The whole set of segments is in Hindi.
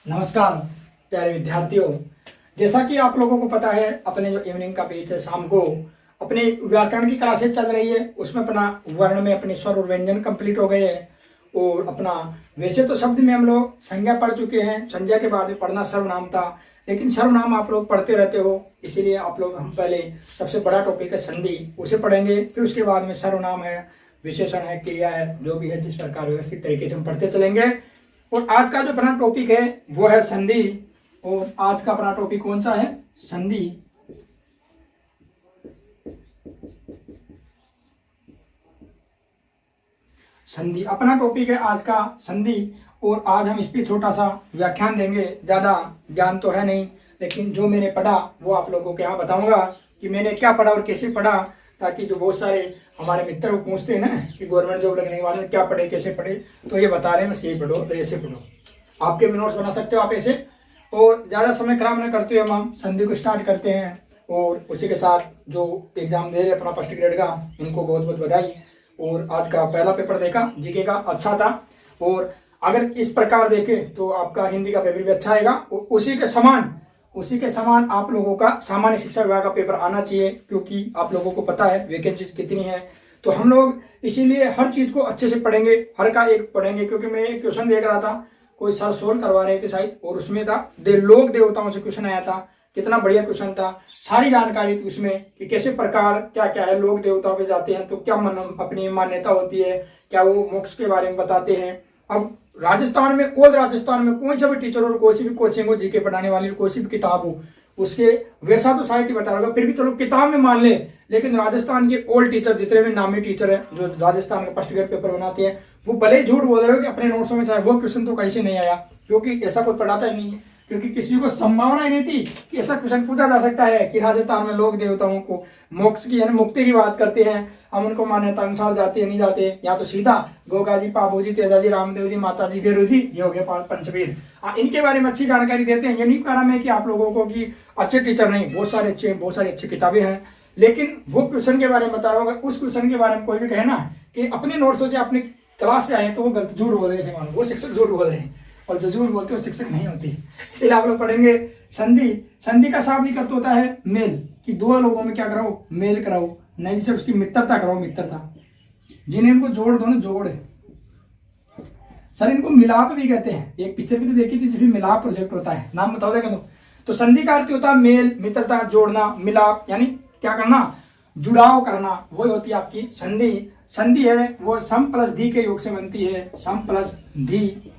नमस्कार प्यारे विद्यार्थियों। जैसा कि आप लोगों को पता है, अपने जो इवनिंग का पेज है शाम को अपने व्याकरण की क्लासेज चल रही है, उसमें अपना वर्ण में अपने स्वर और व्यंजन कंप्लीट हो गए हैं। और अपना वैसे तो शब्द में हम लोग संज्ञा पढ़ चुके हैं, संज्ञा के बाद में पढ़ना सर्वनाम था, लेकिन सर्वनाम आप लोग पढ़ते रहते हो, इसीलिए आप लोग हम पहले सबसे बड़ा टॉपिक है संधि, उसे पढ़ेंगे। फिर उसके बाद में सर्वनाम है, विशेषण है, क्रिया है, जो भी है जिस प्रकार व्यवस्थित तरीके से हम पढ़ते चलेंगे। और आज का जो अपना टॉपिक है वो है संधि। और आज का अपना टॉपिक कौन सा है? संधि। संधि अपना टॉपिक है आज का, संधि। और आज हम इस पे छोटा सा व्याख्यान देंगे। ज्यादा ज्ञान तो है नहीं, लेकिन जो मैंने पढ़ा वो आप लोगों को यहाँ बताऊंगा कि मैंने क्या पढ़ा और कैसे पढ़ा, ताकि जो बहुत सारे हमारे मित्र वो पूछते हैं ना कि गवर्नमेंट जॉब लगने के बाद में क्या पढ़े, कैसे पढ़े, तो ये बता रहे हैं बस यही पढ़ो, ऐसे पढ़ो। आपके भी नोट्स बना सकते हो आप ऐसे। और ज़्यादा समय खराब न करते हुए हम संधि को स्टार्ट करते हैं। और उसी के साथ जो एग्जाम दे रहे अपना फर्स्ट ग्रेड का, उनको बहुत बहुत बधाई। और आज का पहला पेपर देखा जीके का, अच्छा था। और अगर इस प्रकार देखें तो आपका हिंदी का पेपर भी अच्छा आएगा। और उसी के समान आप लोगों का सामान्य शिक्षा विभाग का पेपर आना चाहिए, क्योंकि आप लोगों को पता है वैकेंसी कितनी है। तो हम लोग इसीलिए हर चीज को अच्छे से पढ़ेंगे, हर का एक पढ़ेंगे। क्योंकि मैं एक क्वेश्चन देख रहा था, कोई सर सोल्व करवा रहे थे शायद, और उसमें था लोक देवताओं से क्वेश्चन आया था। कितना बढ़िया क्वेश्चन था, सारी जानकारी थी उसमें कि कैसे प्रकार क्या क्या है, लोक देवताओं के जाते हैं तो क्या अपनी मान्यता होती है, क्या वो मोक्ष के बारे में बताते हैं। अब राजस्थान में, ओल्ड राजस्थान में कोई सा भी टीचर और कोई सी भी कोचिंग हो, जीके पढ़ाने वाली कोई सी भी किताब हो, उसके वैसा तो साहित्य बता रहा होगा, फिर भी चलो किताब में मान ले। लेकिन राजस्थान के ओल्ड टीचर, जितने भी नामी टीचर हैं जो राजस्थान का फर्स्ट ग्रेड पेपर बनाते हैं, वो भले ही झूठ बोल रहे हो कि अपने नोट्सों में चाहे वो क्वेश्चन तो कहीं से नहीं आया, क्योंकि ऐसा कोई पढ़ाता ही नहीं है। क्योंकि किसी को संभावना ही नहीं थी कि ऐसा क्वेश्चन पूछा जा सकता है कि राजस्थान में लोक देवताओं को मोक्ष की यानी मुक्ति की बात करते हैं, हम उनको मान्यता अनुसार जाते हैं नहीं जाते, या तो सीधा गोगा जी, पाबू जी, तेजा जी, रामदेव जी, माता जी, फेरू जी, ये हो गए पंचवीर। इनके बारे में अच्छी जानकारी देते हैं। ये नहीं कह रहा मैं कि आप लोगों को कि अच्छे टीचर नहीं, बहुत सारी अच्छी किताबें हैं, लेकिन वो क्वेश्चन के बारे में बता रहा होगा। उस क्वेश्चन के बारे में कोई भी कहे ना कि अपने नोट्स से अपनी क्लास से आए तो वो गलत झूठ बोल रहे हैं, मानो वो शिक्षक झूठ बोल रहे हैं, और जो झूठ बोलते हैं वो शिक्षक नहीं होती। इसलिए आप लोग पढ़ेंगे संधि। संधि का शाब्दिक अर्थ होता है मेल, कि दो लोगों में क्या कराओ, मेल कराओ, नहीं जैसे उसकी मित्रता कराओ, मित्रता, जिन्हें इनको जोड़ दो ना, जोड़। सर इनको मिलाप भी कहते हैं, एक पिक्चर भी तो देखी थी जिसमें मिलाप प्रोजेक्ट होता है, नाम बताओ देगा तो संधि का अर्थ होता है मेल, मित्रता, जोड़ना, मिलाप, यानी क्या करना, जुड़ाव करना, वो होती है आपकी संधि। संधि है वो सम प्लस धी के योग से बनती है, सम प्लस धी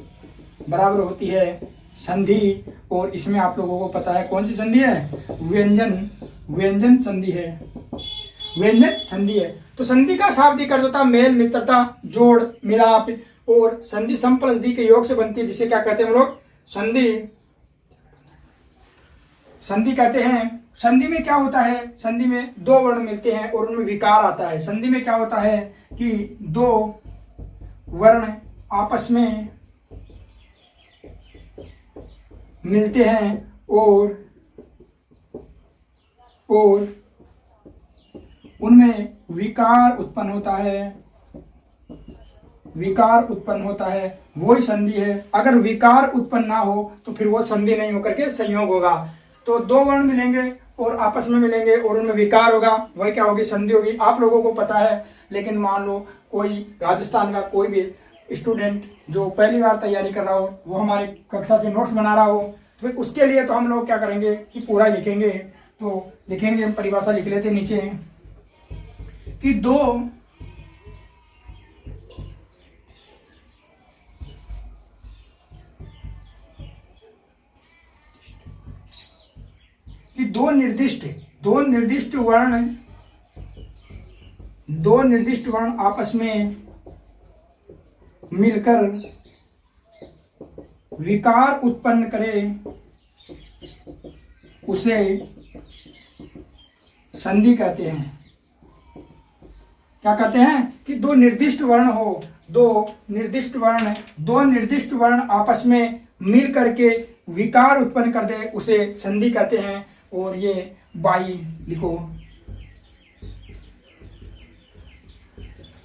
बराबर होती है संधि। और इसमें आप लोगों को पता है कौन सी संधि है, व्यंजन संधि है, व्यंजन संधि है। तो संधि का शाब्दिक अर्थ होता है मेल, मित्रता, जोड़, मिलाप। और संधि सम प्लस धी के योग से बनती है, जिसे क्या कहते हैं हम लोग, संधि कहते हैं। संधि में क्या होता है, संधि में दो वर्ण मिलते हैं और उनमें विकार आता है। संधि में क्या होता है कि दो वर्ण आपस में मिलते हैं और उनमें विकार उत्पन्न होता है, विकार उत्पन्न होता है, वही संधि है। अगर विकार उत्पन्न ना हो तो फिर वो संधि नहीं होकर के संयोग होगा। तो दो वर्ण मिलेंगे और आपस में मिलेंगे और उनमें विकार होगा, वही क्या होगी, संधि होगी। आप लोगों को पता है, लेकिन मान लो कोई राजस्थान का कोई भी स्टूडेंट जो पहली बार तैयारी कर रहा हो, वो हमारी कक्षा से नोट्स बना रहा हो, तो उसके लिए तो हम लोग क्या करेंगे कि पूरा लिखेंगे। तो लिखेंगे, हम परिभाषा लिख लेते हैं नीचे कि दो निर्दिष्ट वर्ण आपस में मिलकर विकार उत्पन्न करे, उसे संधि कहते हैं। क्या कहते हैं कि दो निर्दिष्ट वर्ण आपस में मिल करके विकार उत्पन्न कर दे, उसे संधि कहते हैं। और ये बाई लिखो,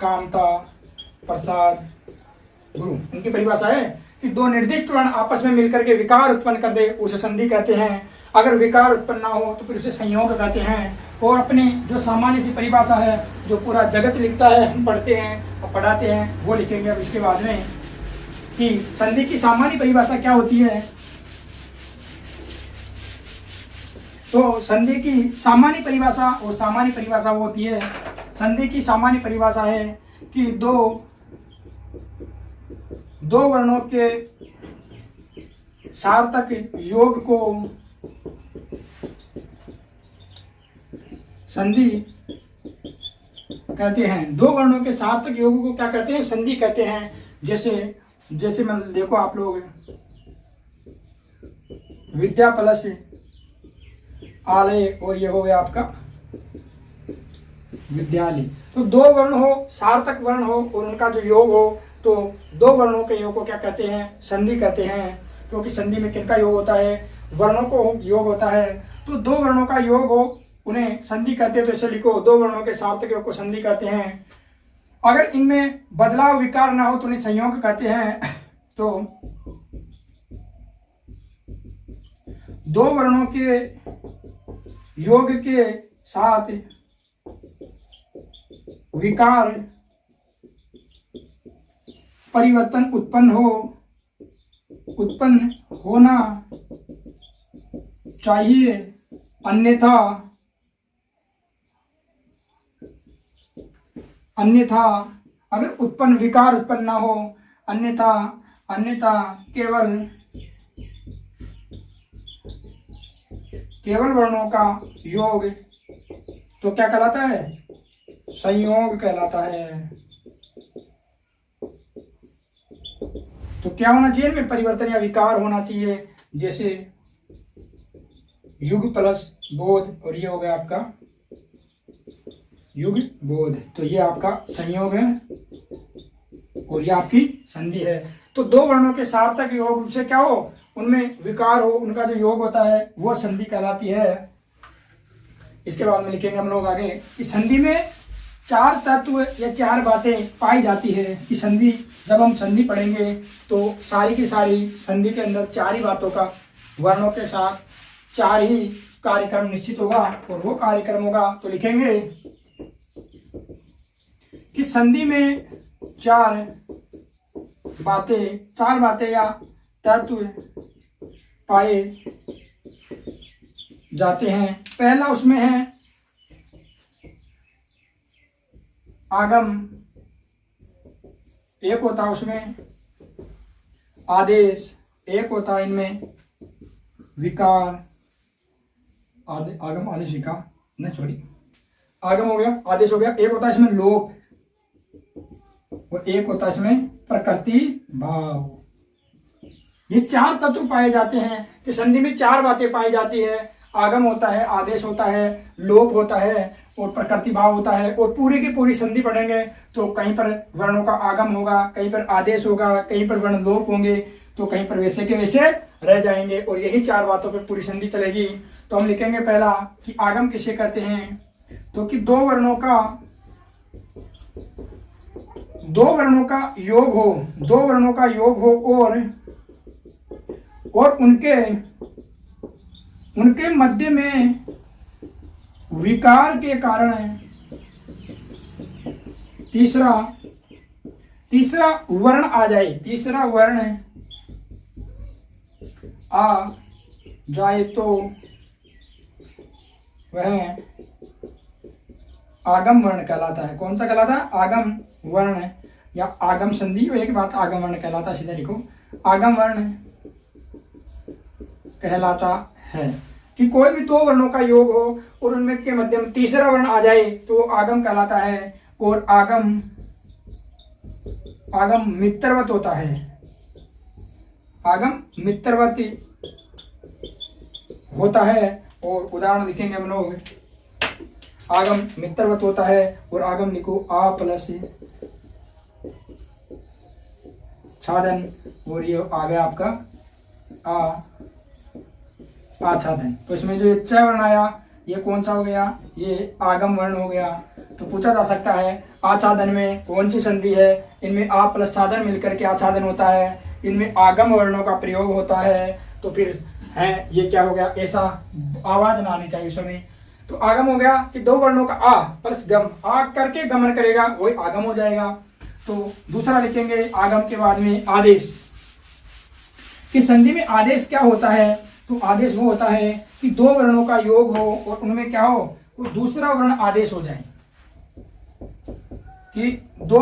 कामता, प्रसाद, गुरु, उनकी परिभाषा है कि दो निर्दिष्ट वर्ण आपस में मिलकर के विकार उत्पन्न कर दे उसे संधि कहते हैं। अगर विकार उत्पन्न ना हो तो फिर उसे संयोग कहते हैं। और अपनी जो सामान्य सी परिभाषा है जो पूरा जगत लिखता है, हम पढ़ते हैं और पढ़ाते हैं, वो लिखेंगे अब इसके बाद में कि संधि की सामान्य परिभाषा क्या होती है। तो संधि की सामान्य परिभाषा, और सामान्य परिभाषा वो होती है, संधि की सामान्य परिभाषा है कि दो वर्णों के सार्थक योग को संधि कहते हैं। दो वर्णों के सार्थक योग को क्या कहते हैं? संधि कहते हैं। जैसे मैं देखो, आप लोग विद्या प्लस आलय, और ये हो गया आपका विद्यालय। तो दो वर्ण हो, सार्थक वर्ण हो और उनका जो योग हो, तो दो वर्णों के योग को क्या कहते हैं? संधि कहते हैं। क्योंकि संधि में किनका योग होता है? वर्णों को योग होता है। तो दो वर्णों का योग हो उन्हें संधि कहते हैं। तो इसे लिखो, दो वर्णों के सार्थक योग को संधि कहते हैं। अगर इनमें बदलाव विकार ना हो तो उन्हें संयोग कहते हैं। तो दो वर्णों के योग के साथ विकार परिवर्तन उत्पन्न होना चाहिए, अन्यथा अगर विकार उत्पन्न ना हो, अन्यथा केवल वर्णों का योग तो क्या कहलाता है? संयोग कहलाता है। तो क्या होना चाहिए इनमें? परिवर्तन या विकार होना चाहिए। जैसे युग प्लस बोध, और ये हो गया आपका युग बोध। तो ये आपका संयोग है और ये आपकी संधि है। तो दो वर्णों के सार्थक योग से क्या हो? उनमें विकार हो, उनका जो योग होता है वो संधि कहलाती है। इसके बाद में लिखेंगे हम लोग आगे कि संधि में चार तत्व या चार बातें पाई जाती है। कि संधि, जब हम संधि पढ़ेंगे तो सारी की सारी संधि के अंदर चार ही बातों का, वर्णों के साथ चार ही कार्यक्रम निश्चित होगा। और वो कार्यक्रम होगा तो लिखेंगे कि संधि में चार बातें या तत्व पाए जाते हैं। पहला उसमें है आगम, एक होता है उसमें आदेश, एक होता है इनमें विकार, आगम आदेश विकार नहीं, सॉरी, आगम हो गया, आदेश हो गया। एक होता है इसमें लोप और एक होता है इसमें प्रकृति भाव। ये चार तत्व पाए जाते हैं कि संधि में चार बातें पाई जाती है। आगम होता है, आदेश होता है, लोप होता है और प्रकृति भाव होता है। और पूरी की पूरी संधि पढ़ेंगे तो कहीं पर वर्णों का आगम होगा, कहीं पर आदेश होगा, कहीं पर वर्ण लोप होंगे, तो कहीं पर वैसे के वैसे रह जाएंगे। और यही चार बातों पर पूरी संधि चलेगी। तो हम लिखेंगे पहला कि आगम किसे कहते हैं? तो कि दो वर्णों का योग हो, और उनके मध्य में विकार के कारण तीसरा वर्ण आ जाए, तीसरा वर्ण आ जाए तो वह आगम वर्ण कहलाता है। कौन सा कहलाता है? आगम वर्ण या आगम संधि। एक बात, आगम वर्ण कहलाता है, सीधा लिखो, आगम वर्ण कहलाता है। कि कोई भी दो वर्णों का योग हो और उनमें के मध्य में तीसरा वर्ण आ जाए तो आगम कहलाता है। और आगम मित्रवत होता है, आगम मित्रवत होता है। और उदाहरण लिखेंगे हम लोग, आगम मित्रवत होता है और आगम लिखो आ प्लस छादन, और ये आ गया आपका आच्छादन। तो इसमें जो च वर्ण आया ये कौन सा हो गया? ये आगम वर्ण हो गया। तो पूछा जा सकता है आच्छादन में कौन सी संधि है। इनमें आ प्लस साधन मिलकर के आच्छादन होता है, इनमें आगम वर्णों का प्रयोग होता है। तो फिर है ये क्या हो गया, ऐसा आवाज ना आनी चाहिए उसमें। तो आगम हो गया कि दो वर्णों का आ प्लस गम, आ करके गमन करेगा, वही आगम हो जाएगा। तो दूसरा लिखेंगे आगम के बाद में आदेश। कि संधि में आदेश क्या होता है, तो आदेश वो होता है कि दो वर्णों का योग हो और उनमें क्या हो, वो दूसरा वर्ण आदेश हो जाए। कि दो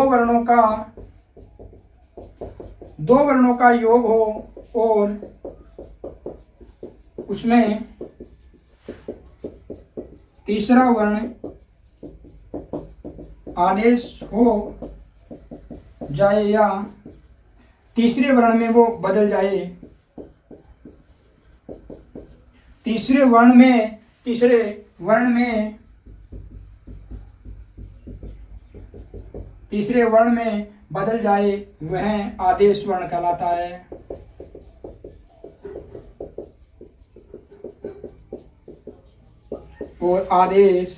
वर्णों का योग हो और उसमें तीसरा वर्ण आदेश हो जाए या तीसरे वर्ण में वो बदल जाए। तीसरे वर्ण में बदल जाए, वह आदेश वर्ण कहलाता है। और आदेश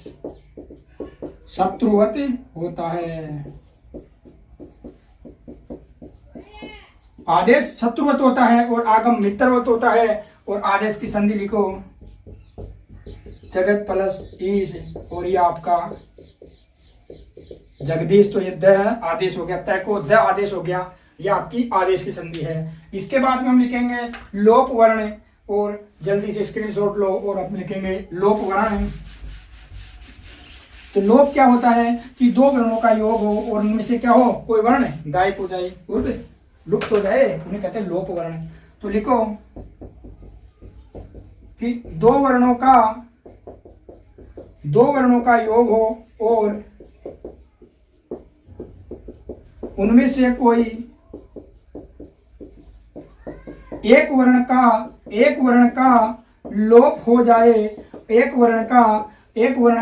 शत्रुवत होता है। आदेश शत्रुवत होता है और आगम मित्रवत होता है। और आदेश की संधि लिखो जगत प्लस ईश, और ये आपका जगदीश, तो ये द आदेश हो गया, तय को द आदेश हो गया, ये आपकी आदेश की संधि है। इसके बाद में हम लिखेंगे लोप वर्ण, और जल्दी से स्क्रीनशॉट लो और हम लिखेंगे लोप वर्ण। तो लोप क्या होता है कि दो वर्णों का योग हो और उनमें से क्या हो, कोई वर्ण गायब हो जाए, लुप्त हो जाए, उन्हें कहते हैं लोप वर्ण। तो लिखो कि दो वर्णों का योग हो और उनमें से कोई एक वर्ण का लोप हो जाए, एक वर्ण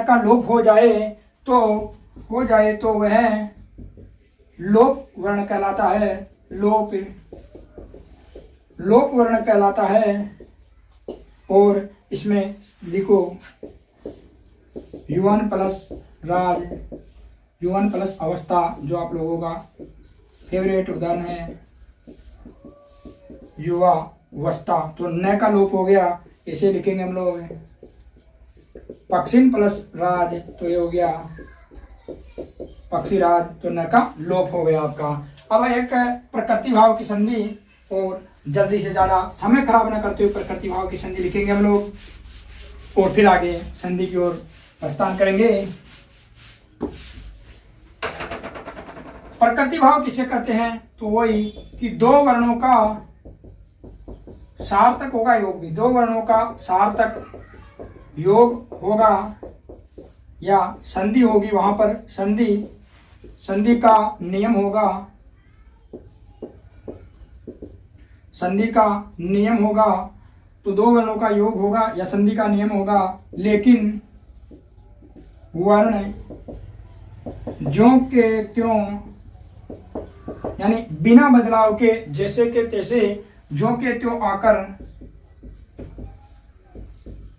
का लोप हो जाए तो वह लोप वर्ण कहलाता है। लोप वर्ण कहलाता है। और इसमें लिखो युवान प्लस राज, युवान प्लस अवस्था, जो आप लोगों का फेवरेट उदाहरण है युवा अवस्था, तो न का लोप हो गया, इसे लिखेंगे हम लोग पक्षिन प्लस राज, तो ये हो गया पक्षी राज, तो न का लोप हो गया आपका। अब एक प्रकृति भाव की संधि, और जल्दी से ज्यादा समय खराब न करते हुए प्रकृति भाव की संधि लिखेंगे हम लोग और फिर आगे संधि की ओर प्रस्थान करेंगे। प्रकृति भाव किसे कहते हैं, तो वही कि दो वर्णों का सार्थक होगा योग भी, दो वर्णों का सार्थक योग होगा या संधि होगी, वहां पर संधि का नियम होगा, संधि का नियम होगा। तो दो वर्णों का योग होगा या संधि का नियम होगा, लेकिन वर्ण ज्यों के त्यों, यानी बिना बदलाव के, जैसे के तैसे, ज्यों के त्यों आकर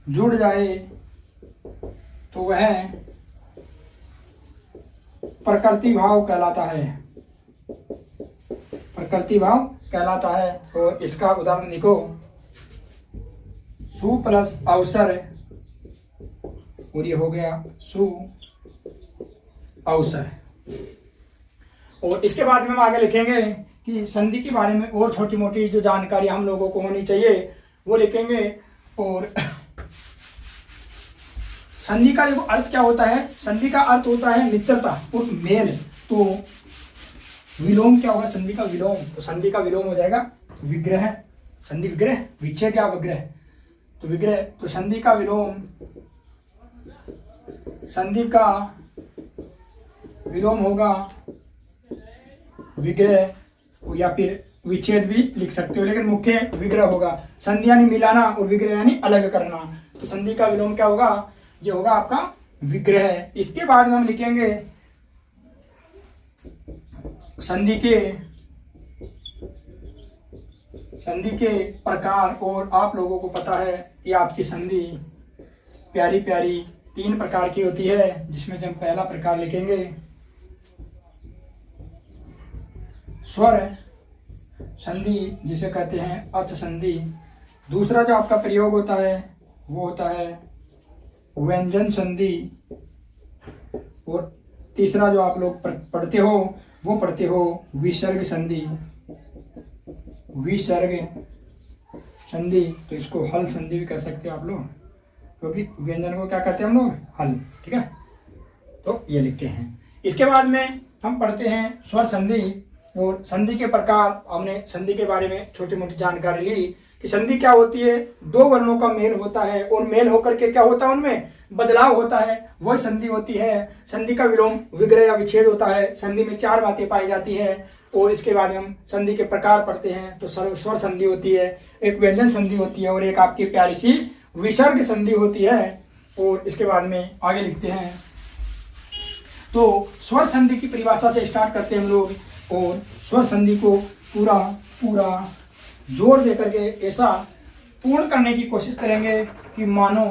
जुड़ जाए, तो वह प्रकृति भाव कहलाता है। प्रकृति भाव कहलाता है। और इसका उदाहरण लिखो सु प्लस अवसर, और ये हो गया सु अवसर। और इसके बाद में हम आगे लिखेंगे कि संधि के बारे में और छोटी मोटी जो जानकारी हम लोगों को होनी चाहिए वो लिखेंगे। और संधि का जो अर्थ क्या होता है, संधि का अर्थ होता है मित्रता और मेल। तो विलोम क्या होगा, संधि का विलोम, तो संधि का विलोम हो जाएगा विग्रह, संधि विग्रह, विच्छेद या विग्रह, तो विग्रह, तो संधि का विलोम, संधि का विलोम होगा विग्रह, या फिर विच्छेद भी लिख सकते हो, लेकिन मुख्य विग्रह होगा। संधि यानी मिलाना और विग्रह यानी अलग करना, तो संधि का विलोम क्या होगा, ये होगा आपका विग्रह। इसके बाद में हम लिखेंगे संधि के प्रकार। और आप लोगों को पता है कि आपकी संधि प्यारी प्यारी 3 प्रकार की होती है, जिसमें से हम पहला प्रकार लिखेंगे स्वर संधि, जिसे कहते हैं अच संधि। दूसरा जो आपका प्रयोग होता है वो होता है व्यंजन संधि। और तीसरा जो आप लोग पढ़ते हो वो पढ़ते हो विसर्ग संधि। विसर्ग संधि, तो इसको हल संधि भी कर सकते हो आप लोग, क्योंकि व्यंजन को क्या कहते हैं हम लोग, हल। ठीक है, तो ये लिखते हैं। इसके बाद में हम पढ़ते हैं स्वर संधि। और संधि के प्रकार, हमने संधि के बारे में छोटी मोटी जानकारी ली कि संधि क्या होती है। 2 वर्णों का मेल होता है और मेल होकर के क्या होता है, उनमें बदलाव होता है, वह संधि होती है। संधि का विलोम, विग्रह या विच्छेद होता है। संधि में 4 बातें पाई जाती है। और इसके बाद हम संधि के प्रकार पढ़ते हैं। तो स्वर संधि होती है, एक व्यंजन संधि होती है, और एक आपकी प्यारी सी विसर्ग संधि होती है। और इसके बाद में आगे लिखते हैं। तो स्वर संधि की परिभाषा से स्टार्ट करते हैं हम लोग, और स्वर संधि को पूरा जोर दे करके ऐसा पूर्ण करने की कोशिश करेंगे कि मानो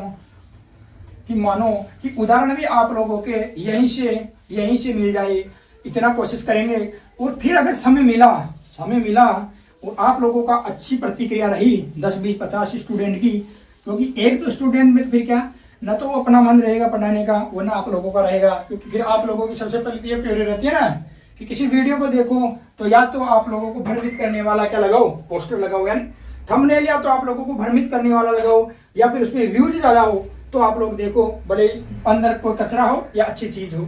कि उदाहरण भी आप लोगों के यहीं से मिल जाए, इतना कोशिश करेंगे। और फिर अगर समय मिला और आप लोगों का अच्छी प्रतिक्रिया रही 10, 20, 50 स्टूडेंट की, क्योंकि एक तो स्टूडेंट में फिर क्या, न तो वो अपना मन रहेगा पढ़ाने का, वो ना आप लोगों का रहेगा। क्योंकि फिर आप लोगों की सबसे पहले ये प्योरी रहती है ना कि किसी वीडियो को देखो तो या तो आप लोगों को भ्रमित करने वाला क्या लगाओ, पोस्टर लगाओ, यानी थंबनेल, या तो आप लोगों को भ्रमित करने वाला लगाओ, या फिर उसमें व्यूज ज्यादा हो तो आप लोग देखो, भले अंदर कोई कचरा हो या अच्छी चीज हो,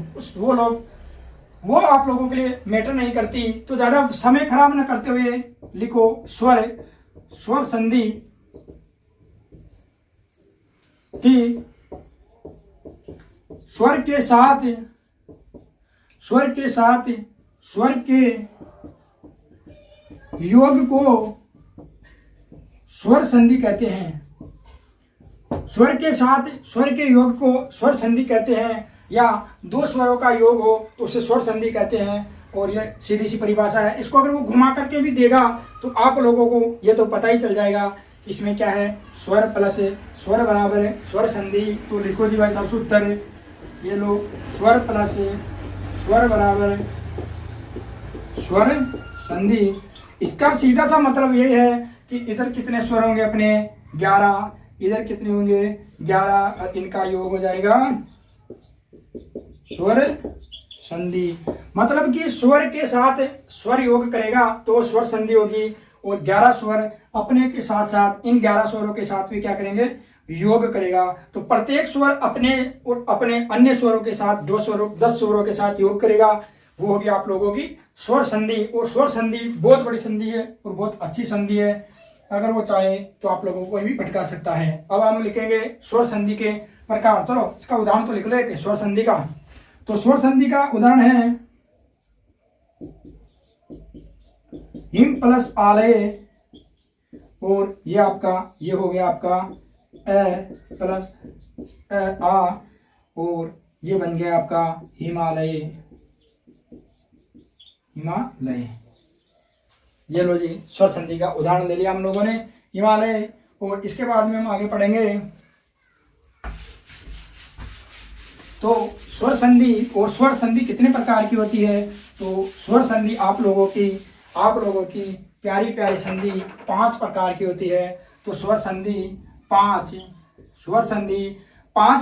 वो आप लोगों के लिए मैटर नहीं करती। तो ज्यादा समय खराब न करते हुए लिखो स्वर संधि कि स्वर के स्वर के योग को स्वर संधि कहते हैं। स्वर के साथ स्वर के योग को स्वर संधि कहते हैं, या 2 स्वरों का योग हो तो उसे स्वर संधि कहते हैं। और ये सीधी सी परिभाषा है। इसको अगर वो घुमा करके भी देगा तो आप लोगों को ये तो पता ही चल जाएगा इसमें क्या है, स्वर प्लस स्वर बराबर है स्वर संधि। तो लिखो जी भाई साहब सूत्र, ये लो, स्वर प्लस स्वर बराबर स्वर संधि। इसका सीधा सा मतलब ये है कि इधर कितने स्वर होंगे अपने 11, इधर कितने होंगे 11, और इनका योग हो जाएगा स्वर संधि। मतलब कि स्वर के साथ स्वर योग करेगा तो स्वर संधि होगी, और 11 स्वर अपने के साथ साथ इन 11 स्वरों के साथ भी क्या करेंगे, योग करेगा। तो प्रत्येक स्वर अपने और अपने अन्य स्वरों के साथ 10 स्वरों के साथ योग करेगा, वो होगी आप लोगों की स्वर संधि। और स्वर संधि बहुत बड़ी संधि है और बहुत अच्छी संधि है। अगर वो चाहे तो आप लोगों को भी भटका सकता है। अब हम लिखेंगे स्वर संधि के प्रकार। चलो इसका उदाहरण तो लिख ले स्वर संधि का। तो स्वर संधि का उदाहरण है हिम प्लस आलय, और ये हो गया आपका ए प्लस आ, और ये बन गया आपका हिमालय। ये लो जी, स्वर संधि का उदाहरण ले लिया हम लोगों ने, हिमालय। और इसके बाद में हम आगे पढ़ेंगे। तो स्वर संधि और स्वर संधि कितने प्रकार की होती है। तो स्वर संधि आप लोगों की प्यारी प्यारी संधि 5 प्रकार की होती है। तो स्वर संधि 5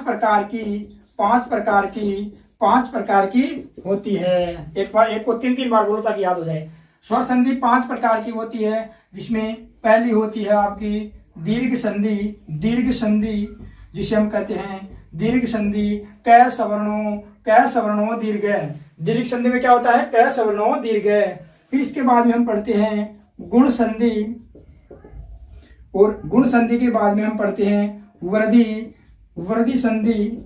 प्रकार की होती है। एक को 3 बार बोलो ताकि याद हो जाए। स्वर संधि 5 प्रकार की होती है, जिसमें पहली होती है आपकी दीर्घ संधि, जिसे हम कहते हैं दीर्घ संधि। क सवर्णों दीर्घ। दीर्घ संधि में क्या होता है, क सवर्णों दीर्घ। फिर इसके बाद में हम पढ़ते हैं गुण संधि, और गुण संधि के बाद में हम पढ़ते हैं वृद्धि संधि,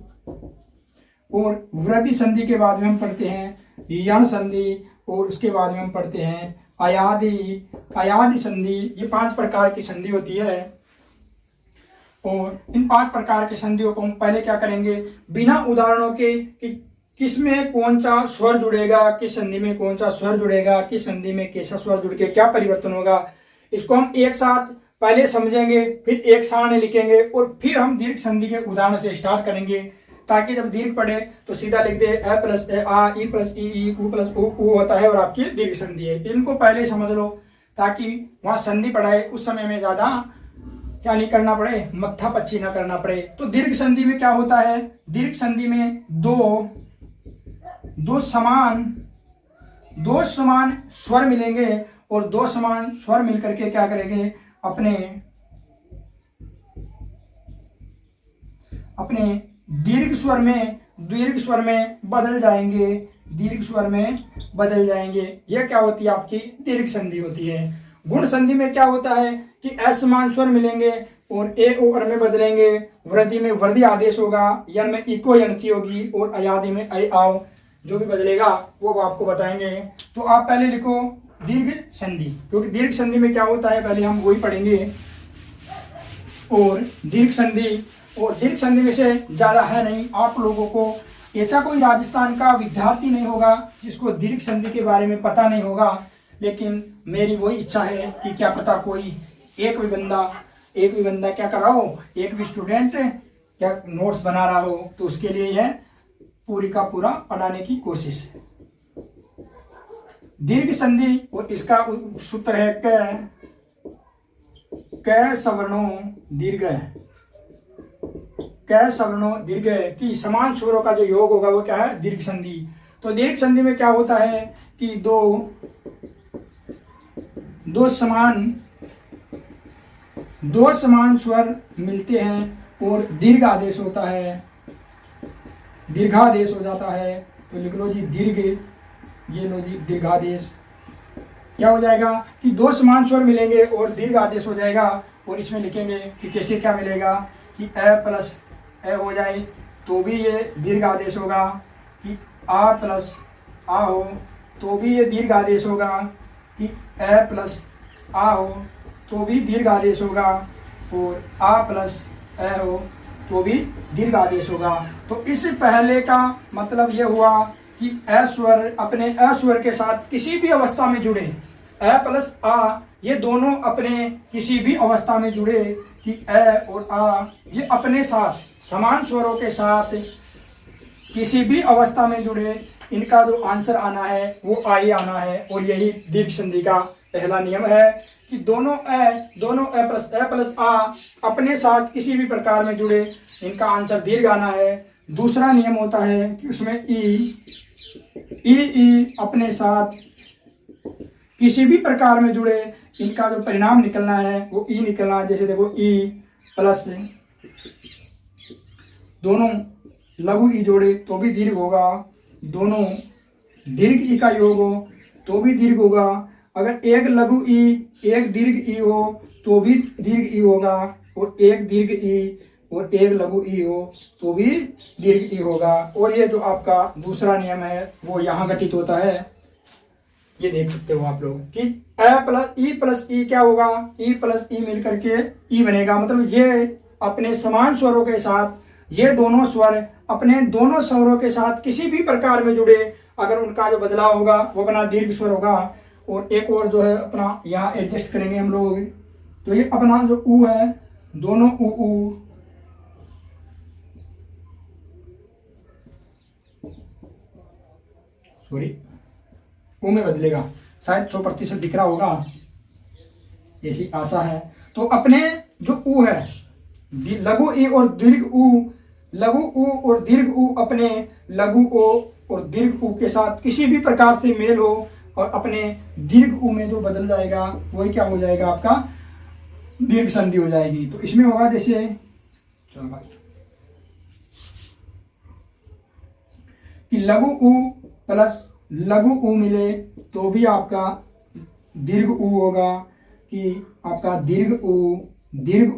और वृद्धि संधि के बाद में हम पढ़ते हैं यण संधि, और उसके बाद में हम पढ़ते हैं अयादि संधि। ये 5 प्रकार की संधि होती है। और इन 5 प्रकार के संधियों को हम पहले क्या करेंगे, बिना उदाहरणों के कि किस में कौन सा स्वर जुड़ेगा, किस संधि में कौन सा स्वर जुड़ेगा, किस संधि में कैसा स्वर जुड़ के क्या परिवर्तन होगा, इसको हम एक साथ पहले समझेंगे, फिर एक सारणी लिखेंगे, और फिर हम दीर्घ संधि के उदाहरण से स्टार्ट करेंगे, ताकि जब दीर्घ पढ़े तो सीधा लिख दे ए प्लस ए आ, ई प्लस ई, उ प्लस उ होता है और आपकी दीर्घ संधि है। इनको पहले समझ लो ताकि वहां संधि पढ़ाए उस समय में ज्यादा क्या नहीं करना पड़े, मत्था पच्ची ना करना पड़े। तो दीर्घ संधि में क्या होता है, दीर्घ संधि में दो समान स्वर मिलेंगे और दो समान स्वर मिलकर के क्या करेंगे, अपने दीर्घ स्वर में बदल जाएंगे, दीर्घ स्वर में बदल जाएंगे। यह क्या होती है, आपकी दीर्घ संधि होती है। गुण संधि में क्या होता है कि असमान स्वर मिलेंगे और ए ओ अर में बदलेंगे। वृद्धि में वृद्धि आदेश होगा, यन में इको यंची होगी और अयादि में अय आओ, जो भी बदलेगा वो आपको बताएंगे। तो आप पहले लिखो दीर्घ संधि, क्योंकि दीर्घ संधि में क्या होता है पहले हम वही पढ़ेंगे। और दीर्घ संधि में से ज्यादा है नहीं, आप लोगों को ऐसा कोई राजस्थान का विद्यार्थी नहीं होगा जिसको दीर्घ संधि के बारे में पता नहीं होगा। लेकिन मेरी वही इच्छा है कि क्या पता कोई एक भी बंदा क्या कर रहा हो, एक भी स्टूडेंट क्या नोट्स बना रहा हो, तो उसके लिए यह पूरी का पूरा पढ़ाने की कोशिश है। दीर्घ संधि और इसका सूत्र है क सवर्णों दीर्घ, क सवर्णों दीर्घ कि समान स्वरों का जो योग होगा वो क्या है, दीर्घ संधि। तो दीर्घ संधि में क्या होता है कि दो समान स्वर मिलते हैं और दीर्घ आदेश होता है, दीर्घादेश हो जाता है। तो लिख लो जी दीर्घ, ये लो जी दीर्घादेश। क्या हो जाएगा कि दो समान स्वर मिलेंगे और दीर्घ आदेश हो जाएगा। और इसमें लिखेंगे कि कैसे क्या मिलेगा कि ए प्लस ए हो जाए तो भी ये दीर्घ आदेश होगा, कि आ प्लस आ हो तो भी ये दीर्घ आदेश होगा, कि ए प्लस आ हो तो भी दीर्घ आदेश होगा, और आ प्लस ए हो तो भी दीर्घ आदेश होगा। तो इस पहले का मतलब यह हुआ कि अ स्वर अपने अ स्वर के साथ किसी भी अवस्था में जुड़े, अ प्लस आ ये दोनों अपने किसी भी अवस्था में जुड़े, कि अ और आ ये अपने साथ समान स्वरों के साथ किसी भी अवस्था में जुड़े, इनका जो आंसर आना है वो आ ही आना है। और यही दीर्घ संधि का पहला नियम है कि दोनों अ प्लस आ अपने साथ किसी भी प्रकार में जुड़े, इनका आंसर दीर्घ आना है। दूसरा नियम होता है कि उसमें ई अपने साथ किसी भी प्रकार में जुड़े, इनका जो परिणाम निकलना है वो ई निकलना है। जैसे देखो ई प्लस दोनों लघु ई जोड़े तो भी दीर्घ होगा, दोनों दीर्घ ई का योग हो तो भी दीर्घ होगा। अगर एक लघु ई एक दीर्घ ई हो तो भी दीर्घ ई होगा, और एक दीर्घ ई और एक लघु ई हो तो भी दीर्घ ई होगा। और ये जो आपका दूसरा नियम है वो यहाँ घटित होता है, ये देख सकते हो आप लोग कि अ प्लस ई क्या होगा, ई प्लस ई मिलकर के ई बनेगा। मतलब ये अपने समान स्वरों के साथ ये दोनों स्वर अपने दोनों स्वरों के साथ किसी भी प्रकार में जुड़े, अगर उनका जो बदलाव होगा वो अपना दीर्घ स्वर होगा। और एक और जो है अपना यहाँ एडजस्ट करेंगे हम लोग, तो ये अपना जो ऊ है दोनों ऊ सॉरी ऊ में बदलेगा, शायद 100% दिख रहा होगा, ऐसी आशा है। तो अपने जो ऊ है लघु ई और दीर्घ ऊ, लघु ऊ और दीर्घ ऊ अपने लघु ओ और दीर्घ ऊ के साथ किसी भी प्रकार से मेल हो और अपने दीर्घ ऊ में जो बदल जाएगा वही क्या हो जाएगा, आपका दीर्घ संधि हो जाएगी। तो इसमें होगा जैसे चलो भाई कि लघु ऊ प्लस लघु ऊ मिले तो भी आपका दीर्घ ऊ होगा, कि आपका दीर्घ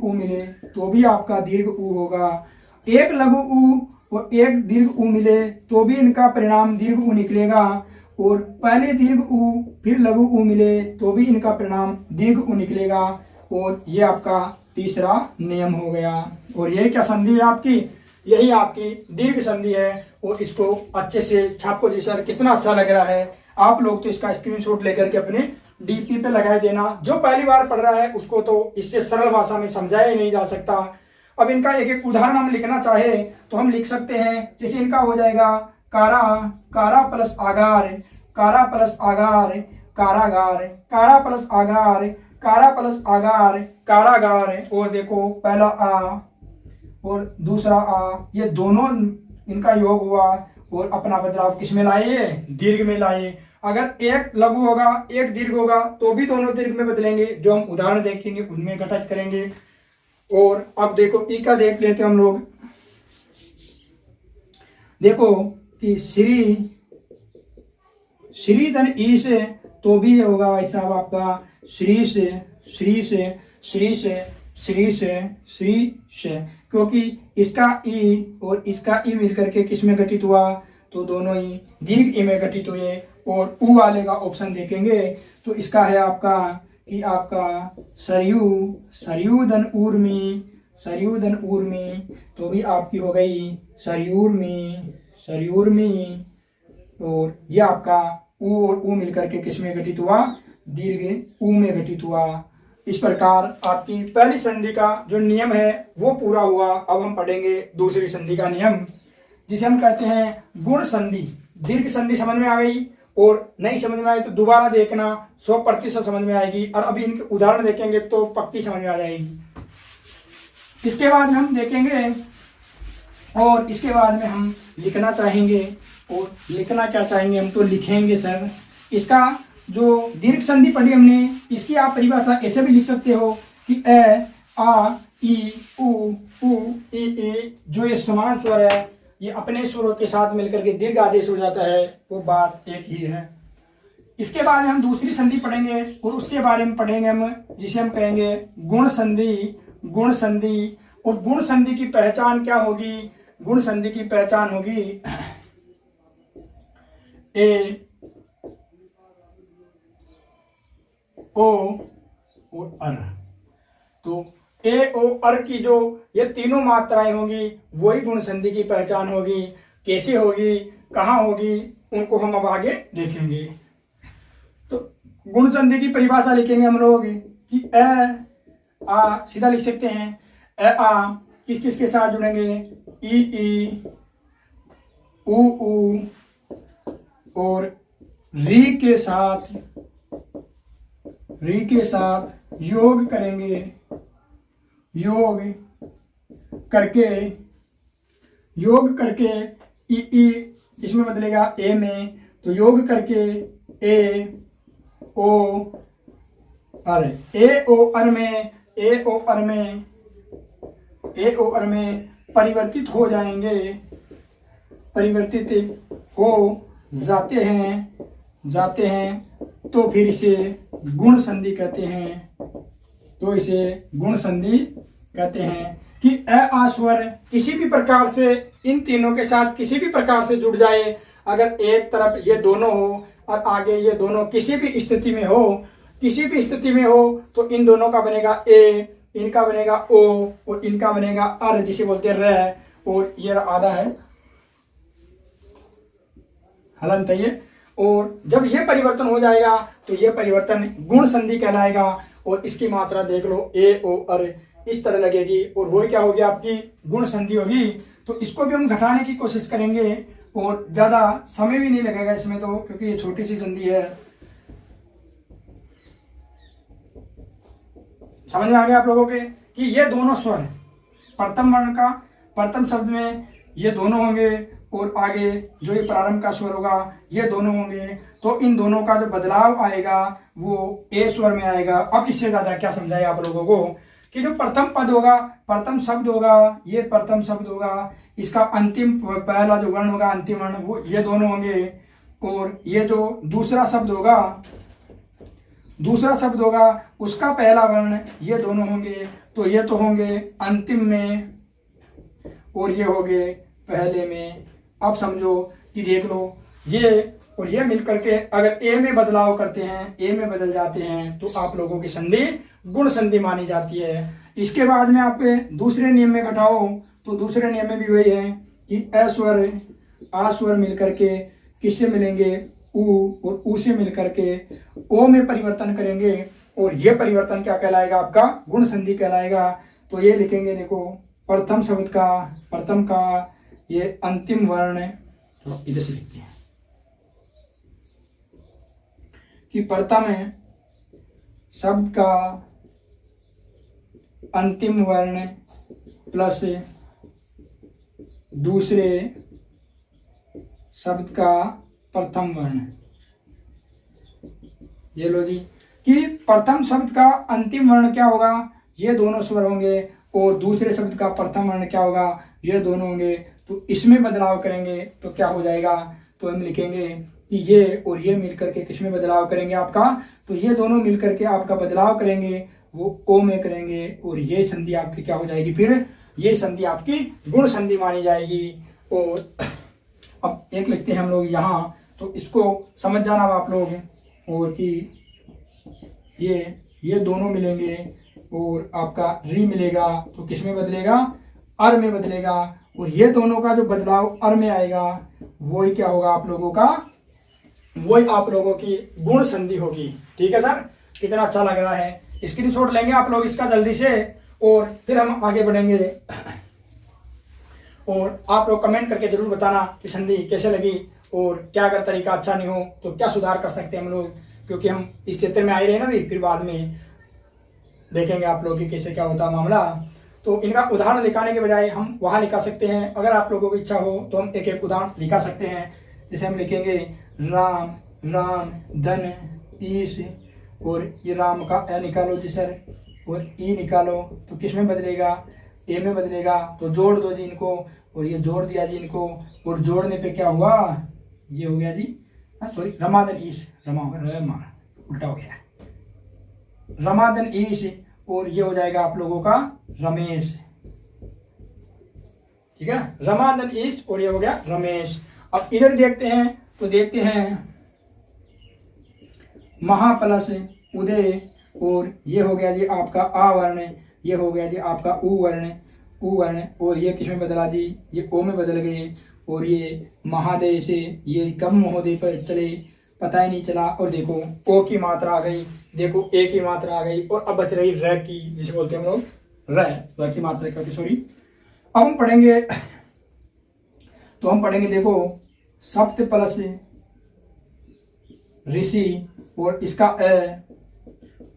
ऊ मिले तो भी आपका दीर्घ ऊ होगा। एक लघु ऊ और एक दीर्घ ऊ मिले तो भी इनका परिणाम दीर्घ ऊ निकलेगा, और पहले दीर्घ ऊ फिर लघु ऊ मिले तो भी इनका परिणाम दीर्घ ऊ निकलेगा। और ये आपका तीसरा नियम हो गया। और ये क्या संधि है आपकी, यही आपकी दीर्घ संधि है। और इसको अच्छे से छापो जी सर, कितना अच्छा लग रहा है। आप लोग तो इसका स्क्रीनशॉट लेकर के अपने डीपी पे लगाए देना। जो पहली बार पढ़ रहा है उसको तो इससे सरल भाषा में समझाया ही नहीं जा सकता। अब इनका एक एक उदाहरण हम लिखना चाहे तो हम लिख सकते हैं। जैसे इनका हो जाएगा कारा, कारा प्लस आगार, कारा प्लस आगार, कारागार, कारा प्लस आगार, कारा प्लस आगार, कारागार। और देखो पहला आ और दूसरा आ, ये दोनों इनका योग हुआ और अपना बदलाव किस में लाए? दीर्घ में लाए। अगर एक लघु होगा एक दीर्घ होगा तो भी दोनों दीर्घ में बदलेंगे, जो हम उदाहरण देखेंगे उनमें घटित करेंगे। और अब देखो ई का देख लेते हैं हम लोग। देखो कि श्री धन ई से तो भी ये होगा भाई साहब आपका श्री से, श्री से, श्री से, श्री से, श्री से, क्योंकि इसका ई और इसका ई मिलकर के किस में घटित हुआ? तो दोनों ही दीर्घ ई में घटित हुए। और ऊ वाले का ऑप्शन देखेंगे तो इसका है आपका कि आपका सरयू, सरयू धन ऊर्मी, सरयू धन ऊर्मी, तो भी आपकी हो गई सरयूर्मी, सरयूर्मी। और ये आपका ऊ और ऊ मिलकर के किस में घटित हुआ? दीर्घ ऊ में घटित हुआ। इस प्रकार आपकी पहली संधि का जो नियम है वो पूरा हुआ। अब हम पढ़ेंगे दूसरी संधि का नियम, जिसे हम कहते हैं गुण संधि। दीर्घ संधि समझ में आ गई और नहीं समझ में आई तो दोबारा देखना, 100% समझ में आएगी। और अभी इनके उदाहरण देखेंगे तो पक्की समझ में आ जाएगी। इसके बाद में हम देखेंगे और इसके बाद में हम लिखना चाहेंगे। और लिखना क्या चाहेंगे? हम तो लिखेंगे सर। इसका जो दीर्घ संधि पढ़ी हमने, इसकी आप परिभाषा ऐसे भी लिख सकते हो कि ए, आ, ई, उ, ए, जो ये समान स्वर है ये अपने स्वरों के साथ मिलकर के दीर्घ आदेश हो जाता है, वो बात एक ही है। इसके बाद हम दूसरी संधि पढ़ेंगे और उसके बारे में पढ़ेंगे हम, जिसे हम कहेंगे गुण संधि। गुण संधि, और गुण संधि की पहचान क्या होगी? गुण संधि की पहचान होगी ए, ओ और अर। तो ए, ओ, अर की जो ये तीनों मात्राएं होंगी वही गुण संधि की पहचान होगी। कैसे होगी, कहाँ होगी, उनको हम अब आगे देखेंगे। तो गुण संधि की परिभाषा लिखेंगे हम लोग कि ए, आ सीधा लिख सकते हैं। ए, आ किस किस के साथ जुड़ेंगे? ई, उ और री के साथ, री के साथ योग करेंगे। योग करके ई इसमें बदलेगा ए में, तो योग करके ए, ओ, अर। ए, ओ, अर में, ए, ओ, अर में, ए, ओ, अर में परिवर्तित हो जाएंगे, परिवर्तित हो जाते हैं तो फिर इसे गुण संधि कहते हैं। तो इसे गुण संधि कहते हैं कि ए, आ स्वर किसी भी प्रकार से इन तीनों के साथ किसी भी प्रकार से जुड़ जाए। अगर एक तरफ ये दोनों हो और आगे ये दोनों किसी भी स्थिति में हो, किसी भी स्थिति में हो, तो इन दोनों का बनेगा ए, इनका बनेगा ओ और इनका बनेगा अर, जिसे बोलते हैं र। और ये आधा है हलंत है ये। और जब ये परिवर्तन हो जाएगा तो ये परिवर्तन गुण संधि कहलाएगा। और इसकी मात्रा देख लो, ए, ओ, अर इस तरह लगेगी और वो क्या होगी? आपकी गुण संधि होगी। तो इसको भी हम घटाने की कोशिश करेंगे और ज्यादा समय भी नहीं लगेगा इसमें, तो क्योंकि ये छोटी सी संधि है। समझ में आ गया आप लोगों के कि ये दोनों स्वर प्रथम वर्ण का प्रथम शब्द में ये दोनों होंगे और आगे जो ये प्रारंभ का स्वर होगा ये दोनों होंगे। तो इन दोनों का जो बदलाव आएगा वो ए स्वर में आएगा। अब इससे ज्यादा क्या समझाए आप लोगों को कि जो प्रथम पद होगा, प्रथम शब्द होगा, ये प्रथम शब्द होगा, इसका अंतिम पहला जो वर्ण होगा अंतिम वर्ण वो ये दोनों होंगे। और ये जो दूसरा शब्द होगा उसका पहला वर्ण ये दोनों होंगे। तो ये तो होंगे अंतिम में और ये होंगे पहले में। अब समझो कि देख लो ये और ये मिलकर के अगर ए में बदलाव करते हैं, ए में बदल जाते हैं, तो आप लोगों की संधि गुण संधि मानी जाती है। इसके बाद में आप दूसरे नियम में घटाओ तो दूसरे नियम में भी वही है कि ए स्वर आ स्वर मिलकर के किससे मिलेंगे? उ, और उ से मिलकर के ओ में परिवर्तन करेंगे और ये परिवर्तन क्या कहलाएगा? आपका गुण संधि कहलाएगा। तो ये लिखेंगे, देखो प्रथम का ये अंतिम वर्ण, तो इधर से लिखते हैं कि प्रथम शब्द का अंतिम वर्ण प्लस दूसरे शब्द का प्रथम वर्ण। ये लो जी कि प्रथम शब्द का अंतिम वर्ण क्या होगा, ये दोनों स्वर होंगे, और दूसरे शब्द का प्रथम वर्ण क्या होगा, ये दोनों होंगे। तो इसमें बदलाव करेंगे तो क्या हो जाएगा, तो हम लिखेंगे कि ये और ये मिलकर के किसमें बदलाव करेंगे आपका, तो ये दोनों मिलकर के आपका बदलाव करेंगे वो ओ में करेंगे, और ये संधि आपकी क्या हो जाएगी, फिर ये संधि आपकी गुण संधि मानी जाएगी। और अब एक लिखते हैं हम लोग यहाँ, तो इसको समझ जाना आप लोग, और कि ये दोनों मिलेंगे और आपका री मिलेगा तो किस में बदलेगा, अर में बदलेगा, और ये दोनों का जो बदलाव अर में आएगा वही क्या होगा आप लोगों का, वही आप लोगों की गुण संधि होगी। ठीक है सर, कितना अच्छा लग रहा है। स्क्रीनशॉट लेंगे आप लोग इसका जल्दी से, और फिर हम आगे बढ़ेंगे। और आप लोग कमेंट करके जरूर बताना कि संधि कैसे लगी, और क्या अगर तरीका अच्छा नहीं हो तो क्या सुधार कर सकते हैं हम लोग, क्योंकि हम इस क्षेत्र में आए रहे ना भी, फिर बाद में देखेंगे आप लोग कि कैसे क्या होता है मामला। तो इनका उदाहरण दिखाने के बजाय हम वहाँ लिखा सकते हैं, अगर आप लोगों की इच्छा हो तो हम एक एक उदाहरण लिखा सकते हैं। जैसे हम लिखेंगे राम राम धन ईश, और ये राम का ए निकालो जी सर, और ई निकालो तो किस में बदलेगा, ए में बदलेगा, तो जोड़ दो जी इनको, और ये जोड़ दिया जी इनको, और जोड़ने पे क्या हुआ, ये हो गया जी, सॉरी रमादन ईश, रमा उल्टा हो गया, रमादन ईश, और ये हो जाएगा आप लोगों का रमेश। ठीक है, रमादन ईश, और ये हो गया रमेश। अब इधर देखते हैं, तो देखते हैं महाप्लस उदय, और ये हो गया जी आपका आ वर्ण, ये हो गया जी आपका उ वर्ण, और ये किस में बदला जी, ये ओ में बदल गए, और ये महादेव से ये कम महोदय पर चले, पता ही नहीं चला, और देखो ओ की मात्रा आ गई, देखो ए की मात्रा आ गई, और अब बच रही र की, जिसे बोलते हैं हम लोग र की मात्रा करके, सॉरी। अब हम पढ़ेंगे, तो हम पढ़ेंगे देखो सप्त प्लस ऋषि, और इसका अ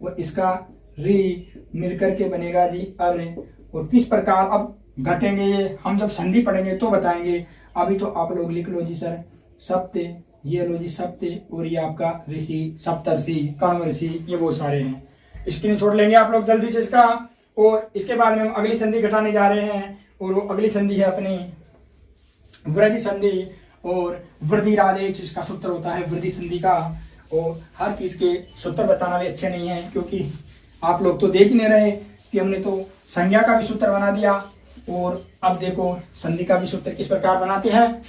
और इसका री मिलकर के बनेगा जी अर। और किस प्रकार अब घटेंगे ये हम जब संधि पढ़ेंगे तो बताएंगे, अभी तो आप लोग लिख लो जी सर सप्त, ये लो जी सप्त, और ये आपका ऋषि, सप्तर्षि, कण्व ऋषि, ये बहुत सारे हैं। स्क्रीनशॉट लेंगे आप लोग जल्दी से इसका, और इसके बाद में हम अगली संधि घटाने जा रहे हैं, और वो अगली संधि है अपनी वृद्धि संधि, और वृद्धि राधेच इसका सूत्र होता है वृद्धि संधि का। और हर चीज के सूत्र बताना भी अच्छे नहीं है, क्योंकि आप लोग तो देख ही नहीं रहे कि हमने तो संज्ञा का भी सूत्र बना दिया, और अब देखो संधि का भी सूत्र किस प्रकार बनाते हैं।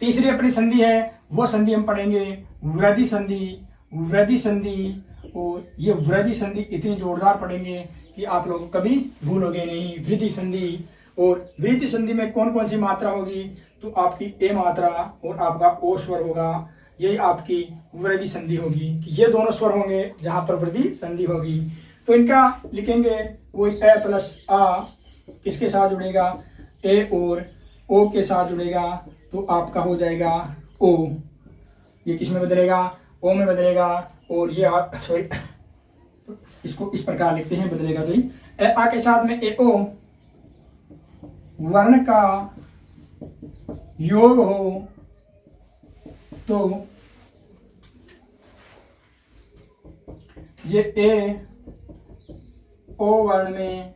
तीसरी अपनी संधि है, वो संधि हम पढ़ेंगे वृद्धि संधि, वृद्धि संधि, और ये वृद्धि संधि इतनी जोरदार पढ़ेंगे कि आप लोग कभी भूलोगे नहीं। वृद्धि संधि, और वृद्धि संधि में कौन कौन सी मात्रा होगी, तो आपकी ए मात्रा और आपका ओ स्वर होगा, यही आपकी वृद्धि संधि होगी, कि ये दोनों स्वर होंगे जहां पर वृद्धि संधि होगी। तो इनका लिखेंगे वही ए प्लस आ किसके साथ जुड़ेगा, ए और ओ के साथ जुड़ेगा, तो आपका हो जाएगा ओ, ये किस में बदलेगा, ओ में बदलेगा, और ये सॉरी इसको इस प्रकार लिखते हैं बदलेगा, तो ए आ के साथ में ए ओ वर्ण का योग हो तो ये ए ओ वर्ण में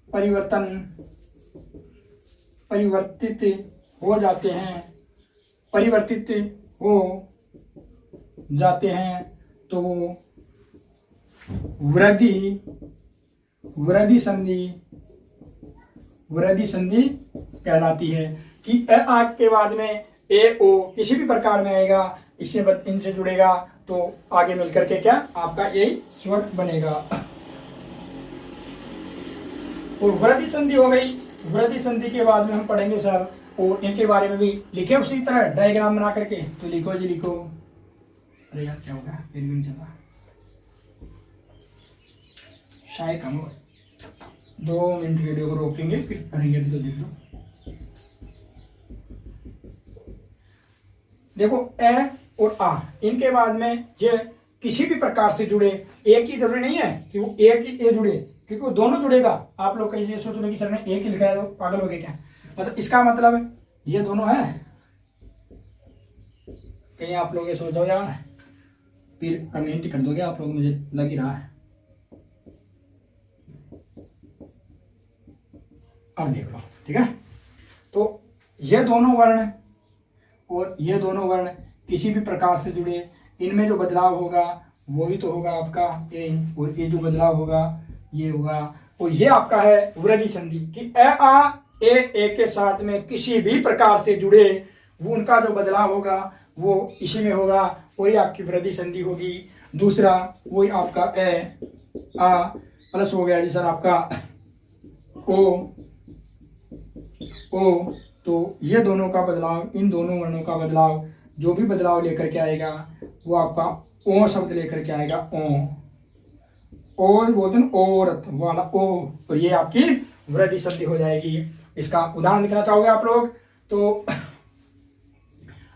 परिवर्तित हो जाते हैं, परिवर्तित हो जाते हैं, तो वो वृद्धि संधि कहलाती है। कि अ आ के बाद में ए ओ किसी भी प्रकार में आएगा, इससे इनसे जुड़ेगा, तो आगे मिलकर के क्या आपका यही स्वर बनेगा। और वृद्धि संधि हो गई। वृद्धि संधि के बाद में हम पढ़ेंगे सर, और इनके बारे में भी लिखे उसी तरह डायग्राम बना करके, तो लिखो जी लिखो। अरे यार क्या होगा, शायद कम हो। 2 मिनट वीडियो को रोकेंगे फिर करेंगे, अभी तो देख लो। देखो ए और आ, इनके बाद में ये किसी भी प्रकार से जुड़े, एक ही जरूरी नहीं है कि वो एक ही ए जुड़े, क्योंकि वो दोनों जुड़ेगा। आप लोग कहीं सोच रहे कि सर ने एक ही लिखा है तो पागल हो गए क्या, मतलब इसका मतलब ये दोनों है, कहीं आप लोग ये सोचो यार, फिर कमेंट कर दोगे आप लोग, मुझे लग ही रहा है। अब देख लो, ठीक है। तो ये दोनों वर्ण और ये दोनों वर्ण किसी भी प्रकार से जुड़े, इनमें जो बदलाव होगा वही तो होगा आपका ए, और ये जो बदलाव होगा ये होगा। और ये आपका है वृद्धि संधि कि ए आ ए के साथ में किसी भी प्रकार से जुड़े, वो उनका जो बदलाव होगा वो इसी में होगा, वही आपकी वृद्धि संधि होगी। दूसरा वही आपका ए आ प्लस हो गया जी सर आपका ओ, तो ये दोनों का बदलाव, इन दोनों वर्णों का बदलाव, जो भी बदलाव लेकर के आएगा वो आपका ओ शब्द लेकर के आएगा। ओ बोलते हैं औरत वाला ओ, और ये आपकी वृद्धि संधि हो जाएगी। इसका उदाहरण देखना चाहोगे आप लोग तो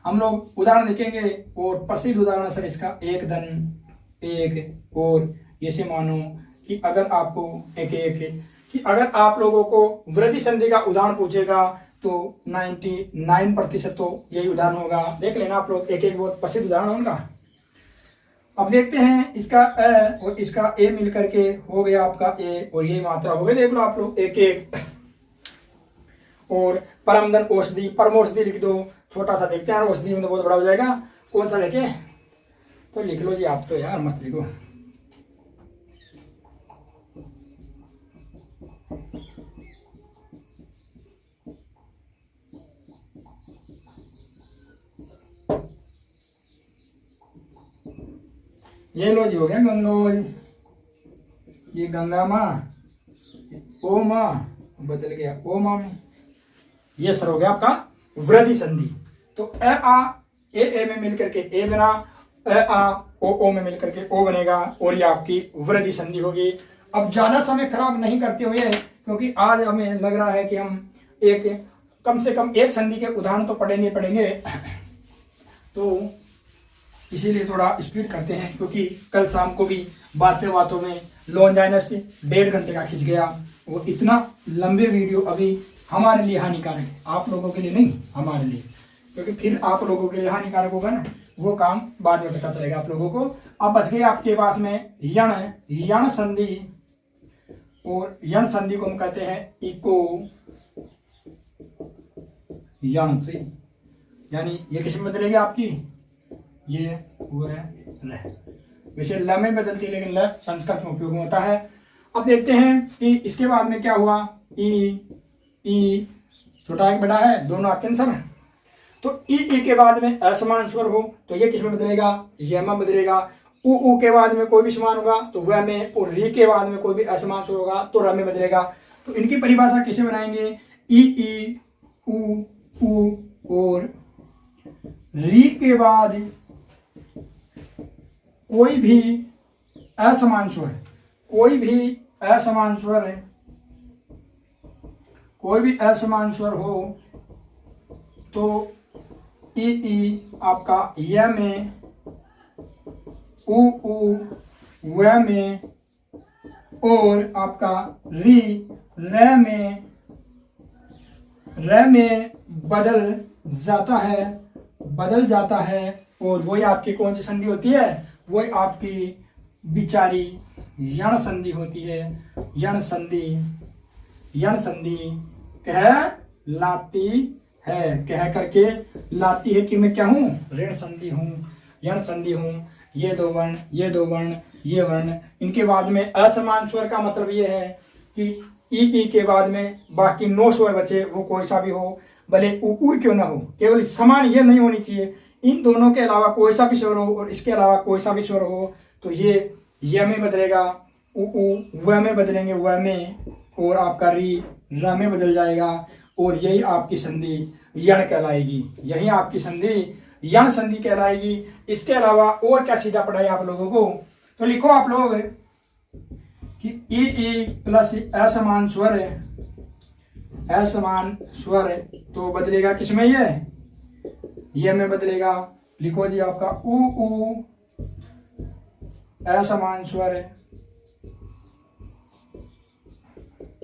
हम लोग उदाहरण देखेंगे, और प्रसिद्ध उदाहरण सर इसका एक धन एक, और ऐसे मानो कि अगर आपको एक कि अगर आप लोगों को वृद्धि संधि का उदाहरण पूछेगा तो 99% तो यही उदाहरण होगा। देख लेना आप लोग, एक बहुत प्रसिद्ध उदाहरण उनका। अब देखते हैं इसका ए और इसका ए मिलकर के हो गया आपका ए, और यही मात्रा हो गई, देख लो आप लोग एक। और परमधन औषधि, परम औषधि लिख दो, छोटा सा देखते हैं, औषधि में तो बहुत बड़ा हो जाएगा, कौन सा लिखे तो लिख लो जी आप तो यार मस्त लिखो। ये लो जी हो गया गंगोज, ये गंगा माँ, ओ माँ बदल गया ओ माँ में, ये सर हो गया आपका वृद्धि संधि। तो ए आ ए में मिलकर के ए बना, ए आ ओ में मिलकर के ओ बनेगा, और ये आपकी वृद्धि संधि होगी। अब ज्यादा समय खराब नहीं करते हुए, क्योंकि आज हमें लग रहा है कि हम कम से कम एक संधि के उदाहरण तो पढ़ेंगे, तो इसीलिए थोड़ा स्पीड करते हैं, क्योंकि कल शाम को भी बातों में लॉन्जाइनस से 1.5 घंटे का खिंच गया। वो इतना लंबे वीडियो अभी हमारे लिए हानिकारक है, आप लोगों के लिए नहीं, हमारे लिए, क्योंकि फिर आप लोगों के लिए हानिकारक होगा ना, वो काम बाद में पता चलेगा आप लोगों को। अब बच गए आपके पास में यण संधि, और यण संधि को हम कहते हैं इको यण से, यानी ये किस में बदलेगी आपकी, ये वो है ल, वैसे ल में बदलती है लेकिन ल संस्कृत में उपयोग होता है। अब देखते हैं कि इसके बाद में क्या हुआ, ई छोटा है बड़ा है, दोनों आपके आंसर। तो ई के बाद में असमान स्वर हो तो ये किस में बदलेगा, य में बदलेगा। उ के बाद में कोई भी समान होगा तो वह में, और री के बाद में कोई भी असमान स्वर होगा तो र में बदलेगा। तो इनकी परिभाषा कैसे बनाएंगे, ई उ और री के बाद कोई भी असमान स्वर, कोई भी असमान स्वर हो तो ई आपका य में, उ व में, और आपका री र में बदल जाता है, और वही आपकी कौन सी संधि होती है, वही आपकी बिचारी यण संधि होती है। यण संधि कह करके लाती है कि मैं क्या हूं, ऋण संधि हूं, यण संधि हूं। ये दो वर्ण, ये वर्ण, इनके बाद में असमान स्वर का मतलब ये है कि ई के बाद में बाकी 9 स्वर बचे, वो कोई सा भी हो, भले उ क्यों ना हो, केवल समान ये नहीं होनी चाहिए, इन दोनों के अलावा कोई सा भी स्वर हो और इसके अलावा कोई सा भी स्वर हो तो ये में बदलेगा, व में बदलेंगे व में, और आपका री र में बदल जाएगा, और यही आपकी संधि यण कहलाएगी, यही आपकी संधि यण संधि कहलाएगी। इसके अलावा और क्या सीधा पढ़ाई आप लोगों को, तो लिखो आप लोग कि ई प्लस असमान स्वर है, असमान स्वर है तो बदलेगा किसमें ये में बदलेगा। लिखो जी आपका ऊ असमान स्वर है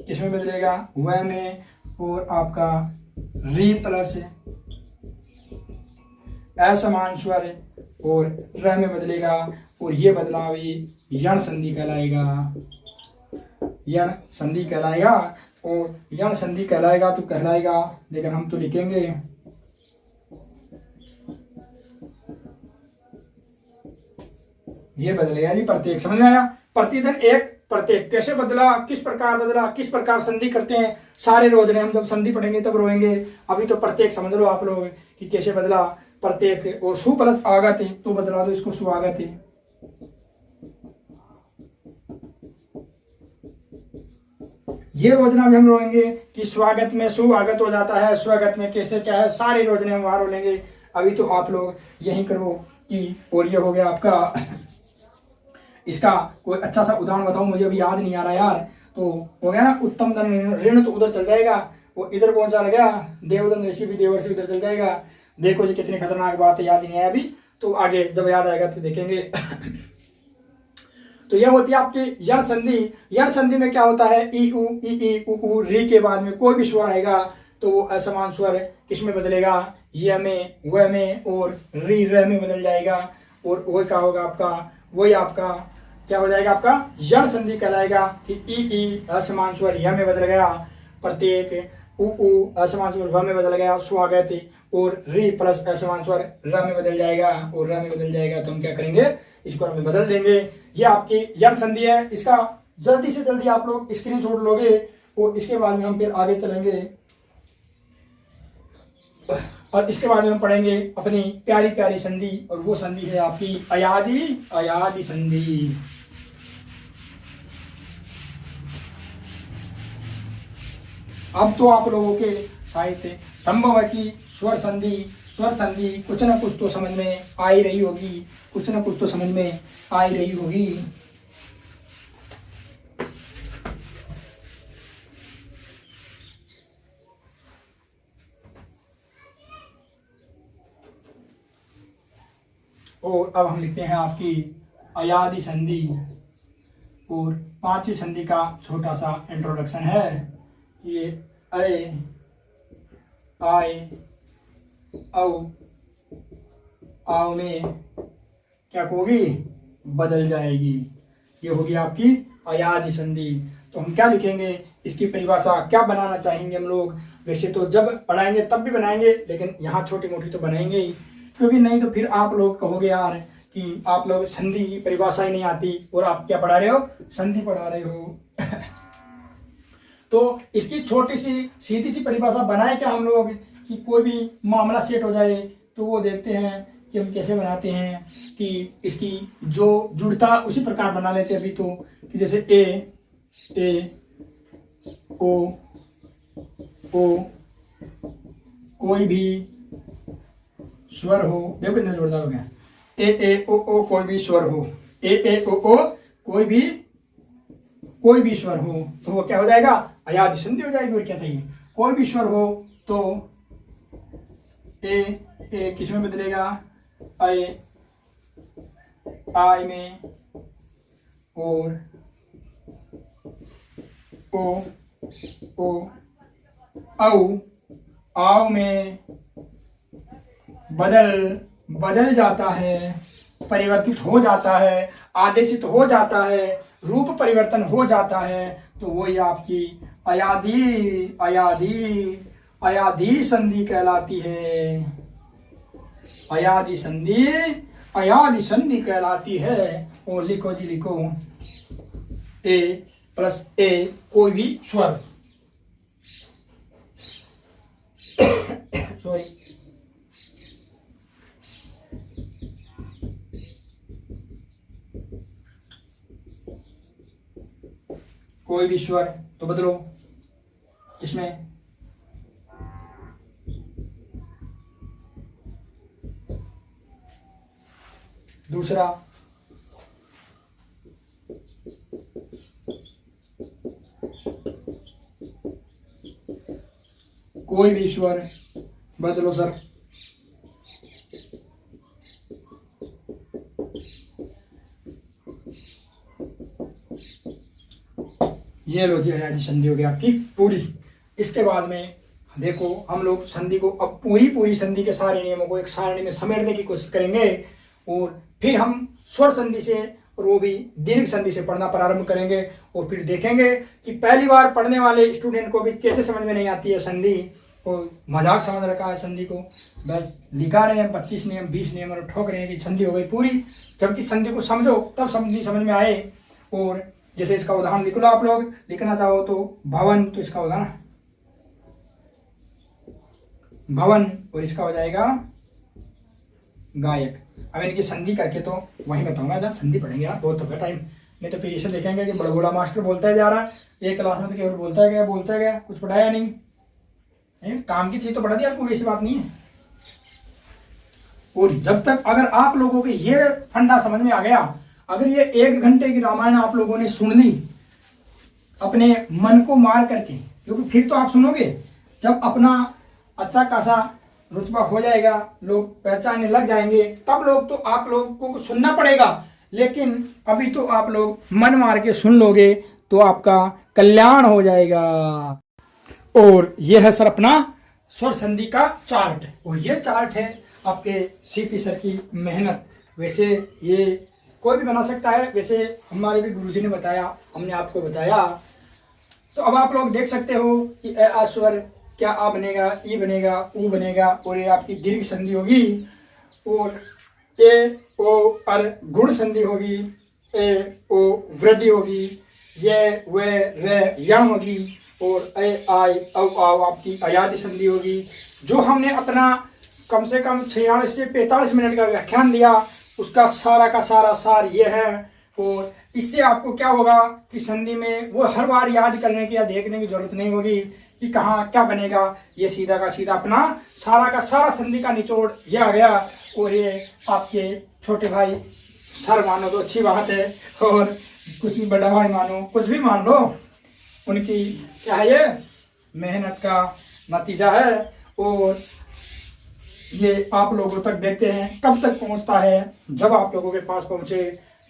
किसमें बदलेगा, व में। और आपका री प्लस असमान स्वर है और र में बदलेगा और ये बदलाव यण संधि कहलाएगा, यण संधि कहलाएगा। और यण संधि कहलाएगा तो कहलाएगा, लेकिन हम तो लिखेंगे ये बदलेगा जी प्रत्येक। समझ में आया? प्रतिधन एक प्रत्येक कैसे बदला, किस प्रकार संधि करते हैं, सारे रोजने हम जब संधि पढ़ेंगे तब रोएंगे। अभी तो प्रत्येक समझ लो आप लोग कि कैसे बदला प्रत्येक। और सु प्लस आगत है तो बदला दो इसको स्वागत है। ये रोजना भी हम रोएंगे कि स्वागत में सुआगत हो जाता है, स्वागत में कैसे क्या है, सारे रोजने हम वहां रो लेंगे। अभी तो आप लोग यही करो कि, और ये हो गया आपका। इसका कोई अच्छा सा उदाहरण बताओ, मुझे अभी याद नहीं आ रहा यार। तो हो गया ना उत्तम धन ऋण तो उधर चल जाएगा, वो इधर कौन सा गया, देवदन ऋषि भी देवर से उधर चल जाएगा। देखो जी कितनी खतरनाक बात है, याद ही नहीं आया अभी, तो आगे जब याद आएगा तो देखेंगे। तो यह होती है आपकी यण संधि। यण संधि में क्या होता है, ई उ री के बाद में कोई भी स्वर आएगा तो वो असमान स्वर किसमें बदलेगा, य में, व में और री र में बदल जाएगा। और वो क्या होगा आपका, वही आपका क्या हो जाएगा, आपका यण संधि कहलाएगा कि ई असमान स्वर य में बदल गया, प्रत्येक उ असमान स्वर व में बदल गया, स्वागत और री प्लस असमान स्वर र में बदल जाएगा। और र में बदल जाएगा तो हम क्या करेंगे, इसको हम बदल देंगे। ये आपकी यण संधि है। इसका जल्दी से जल्दी आप लोग स्क्रीनशॉट लोगे और इसके बाद में हम फिर आगे चलेंगे और इसके बाद में हम पढ़ेंगे अपनी प्यारी प्यारी संधि। और वो संधि है आपकी अयादि संधि। अब तो आप लोगों के साहित्य संभव है कि स्वर संधि कुछ ना कुछ तो समझ में आ ही रही होगी, कुछ ना कुछ तो समझ में आ ही रही होगी। और अब हम लिखते हैं आपकी अयादि संधि। और पांचवी संधि का छोटा सा इंट्रोडक्शन है। ये अय, आय, औ, आओ में क्या होगी, बदल जाएगी। ये होगी आपकी अयादि संधि। तो हम क्या लिखेंगे, इसकी परिभाषा क्या बनाना चाहेंगे हम लोग। वैसे तो जब पढ़ाएंगे तब भी बनाएंगे, लेकिन यहाँ छोटी मोटी तो बनाएंगे ही, क्योंकि नहीं तो फिर आप लोग कहोगे यार कि आप लोग संधि की परिभाषा ही नहीं आती और आप क्या पढ़ा रहे हो, संधि पढ़ा रहे हो। तो इसकी छोटी सी सीधी सी परिभाषा बनाए क्या हम लोग कि कोई भी मामला सेट हो जाए तो वो देखते हैं कि हम कैसे बनाते हैं कि इसकी जो जुड़ता उसी प्रकार बना लेते हैं। अभी तो कि जैसे ए ओ कोई भी स्वर हो, देखो कितना जोरदार हो गया, ए ओ कोई भी स्वर हो, ए ओ कोई भी स्वर हो तो वो क्या हो जाएगा, अयादि संधि हो जाएगी। और क्या चाहिए, कोई भी स्वर हो तो ए किस में बदलेगा, आय में और ओ आओ में बदल जाता है, परिवर्तित हो जाता है, आदेशित हो जाता है, रूप परिवर्तन हो जाता है। तो वही आपकी अयादि संधि कहलाती है। अयादि संधि कहलाती है। और लिखो जी लिखो, ए प्लस ए कोई भी स्वर सॉरी कोई भी स्वर तो बदलो किसमें, दूसरा कोई भी ईश्वर बदलो सर। ये लो जी अयादी संधि हो गई आपकी पूरी। इसके बाद में देखो हम लोग संधि को अब पूरी संधि के सारे नियमों को एक सारणी में समेटने की कोशिश करेंगे और फिर हम स्वर संधि से और वो भी दीर्घ संधि से पढ़ना प्रारंभ करेंगे और फिर देखेंगे कि पहली बार पढ़ने वाले स्टूडेंट को भी कैसे समझ में नहीं आती है संधि, और मजाक समझ रखा है संधि को, बस लिखा रहे हैं 25 नियम 20 नियम और ठोक रहे हैं कि संधि हो गई पूरी, जबकि संधि को समझो तब समझ में आए। और जैसे इसका उदाहरण लिख लो, आप लोग लिखना चाहो तो भवन, तो इसका उदाहरण भवन और इसका हो जाएगा गायक। अब इनकी संधि करके तो वही बताऊंगा, जब संधि पढ़ेंगे यार बहुत होगा टाइम, नहीं तो फिर इसे देखेंगे कि बड़ा बड़ा मास्टर बोलता ही जा रहा है, एक क्लास में तो केवल बोलता है गया कुछ पढ़ाया नहीं। काम की चीज तो पढ़ा दिया पूरी, ऐसी बात नहीं है। और जब तक अगर आप लोगों को ये फंडा समझ में आ गया, अगर ये 1 घंटे की रामायण आप लोगों ने सुन ली अपने मन को मार करके, क्योंकि फिर तो आप सुनोगे जब अपना अच्छा खासा रुतबा हो जाएगा, लोग पहचानने लग जाएंगे, तब लोग तो आप लोगों को सुनना पड़ेगा। लेकिन अभी तो आप लोग मन मार के सुन लोगे तो आपका कल्याण हो जाएगा। और यह है सर अपना स्वर संधि का चार्ट, और ये चार्ट है आपके सीपी सर की मेहनत। वैसे ये कोई भी बना सकता है, वैसे हमारे भी गुरुजी ने बताया, हमने आपको बताया। तो अब आप लोग देख सकते हो कि अ स्वर क्या आ बनेगा, ई बनेगा, ऊ बनेगा, और ये आपकी दीर्घ संधि होगी, और ए ओ और गुण संधि होगी, ए ओ वृद्धि होगी, ये वे रे यण होगी, और ए आई औ आओ आपकी अयादी संधि होगी। जो हमने अपना कम से कम 46 से 45 मिनट का व्याख्यान दिया, उसका सारा का सारा सार ये है। और इससे आपको क्या होगा कि संधि में वो हर बार याद करने की या देखने की जरूरत नहीं होगी कि कहाँ क्या बनेगा, ये सीधा का सीधा अपना सारा का सारा संधि का निचोड़ ये आ गया। और ये आपके छोटे भाई सर मानो तो अच्छी बात है, और कुछ भी बड़ा भाई मानो, कुछ भी मान लो, उनकी क्या है ये मेहनत का नतीजा है। और ये आप लोगों तक देखते हैं कब तक पहुंचता है, जब आप लोगों के पास पहुंचे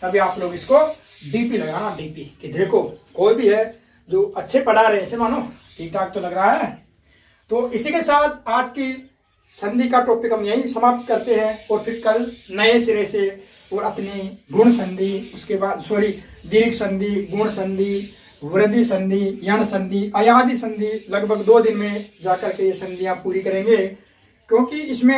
तभी आप लोग इसको डीपी लगाना, डीपी कि देखो कोई भी है जो अच्छे पढ़ा रहे हैं, ऐसे मानो ठीक ठाक तो लग रहा है। तो इसी के साथ आज की संधि का टॉपिक हम यही समाप्त करते हैं, और फिर कल नए सिरे से और अपनी गुण संधि, उसके बाद दीर्घ संधि, गुण संधि, वृद्धि संधि, यण संधि, अयादी संधि लगभग 2 दिन में जाकर के ये संधियां पूरी करेंगे। क्योंकि इसमें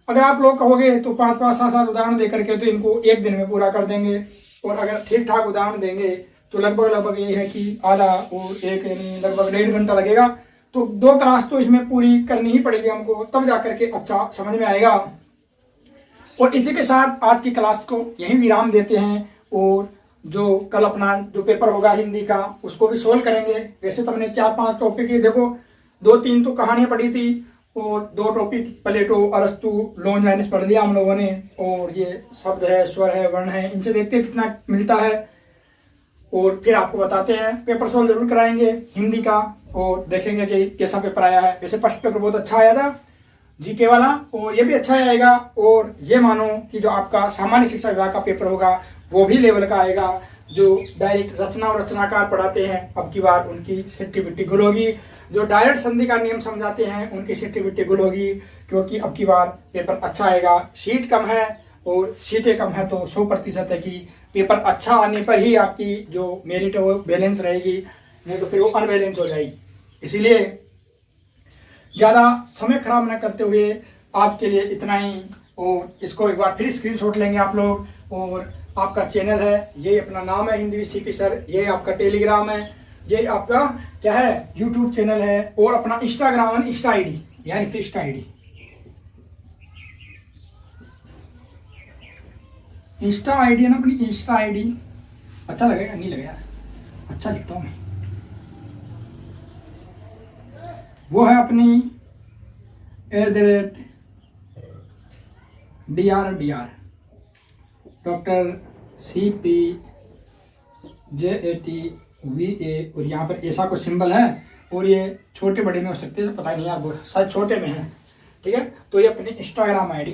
अगर आप लोग कहोगे तो 5-5, 7-7 उदाहरण दे करके तो इनको 1 दिन में पूरा कर देंगे, और अगर ठीक ठाक उदाहरण देंगे तो लगभग ये है कि आधा और एक यानी लगभग 1.5 घंटा लगेगा। तो 2 क्लास तो इसमें पूरी करनी ही पड़ेगी हमको, तब जाकर के अच्छा समझ में आएगा। और इसी के साथ आज की क्लास को यहीं विराम देते हैं, और जो कल अपना जो पेपर होगा हिंदी का उसको भी सोल्व करेंगे। वैसे तो हमने 4-5 टॉपिक ही देखो, 2-3 तो कहानियां पढ़ी थी, और 2 टॉपिक प्लेटो, अरस्तु, लॉन्जाइनस पढ़ लिया हम लोगों ने। और ये शब्द है, स्वर है, वर्ण है, इनसे देखते हैं कितना मिलता है, और फिर आपको बताते हैं। पेपर सोल्व जरूर कराएंगे हिंदी का, और देखेंगे कि कैसा पेपर आया है। वैसे फर्स्ट पेपर बहुत अच्छा आया था जीके वाला, और ये भी अच्छा आएगा। और ये मानो कि जो आपका सामान्य शिक्षा विभाग का पेपर होगा वो भी लेवल का आएगा। जो डायरेक्ट रचना और रचनाकार पढ़ाते हैं अब की बार उनकी सिट्टी बिट्टी गुल होगी, जो डायरेक्ट संधि का नियम समझाते हैं उनकी सिट्टी बिट्टी गुल होगी, क्योंकि अब की बार पेपर अच्छा आएगा। सीट कम है और सीटें कम है, तो 100% है कि पेपर अच्छा आने पर ही आपकी जो मेरिट है वो बैलेंस रहेगी, नहीं तो फिर वो अनबैलेंस हो जाएगी। इसीलिए ज़्यादा समय खराब न करते हुए आज के लिए इतना ही, और इसको एक बार फिर स्क्रीनशॉट लेंगे आप लोग। और आपका चैनल है, ये अपना नाम है हिंदी सीपी सर, ये आपका टेलीग्राम है, ये आपका क्या है यूट्यूब चैनल है, और अपना इंस्टाग्राम है, इंस्टा आईडी यानी इंस्टा आईडी, इंस्टा आईडी है ना अपनी इंस्टा आईडी। अच्छा लगेगा नहीं लगेगा, अच्छा लिखता हूँ मैं। वो है अपनी @DRDR डॉक्टर CPJATVA, और यहाँ पर ऐसा कोई सिंबल है और ये छोटे बड़े में हो सकते हैं, पता नहीं आप शायद छोटे में है। ठीक है, तो ये अपनी इंस्टाग्राम आईडी,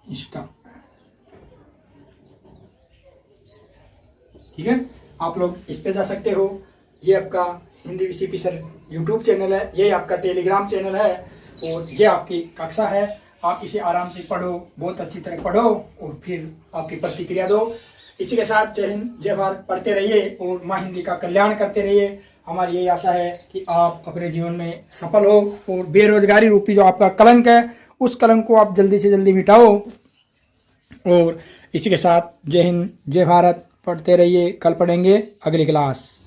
इंस्टा ठीक है, आप लोग इस पे जा सकते हो। ये आपका Hindi VCP sir YouTube channel है, ये आपका टेलीग्राम चैनल है और ये आपकी कक्षा है। आप इसे आराम से पढ़ो, बहुत अच्छी तरह पढ़ो और फिर आपकी प्रतिक्रिया दो। इसी के साथ जय हिंद जय भारत पढ़ते रहिए और माँ हिंदी का कल्याण करते रहिए। हमारी यही आशा है कि आप अपने जीवन में सफल हो और बेरोजगारी रूपी जो आपका कलंक है उस कलंक को आप जल्दी से जल्दी मिटाओ। और इसी के साथ जय हिंद जय भारत पढ़ते रहिए। कल पढ़ेंगे अगली क्लास।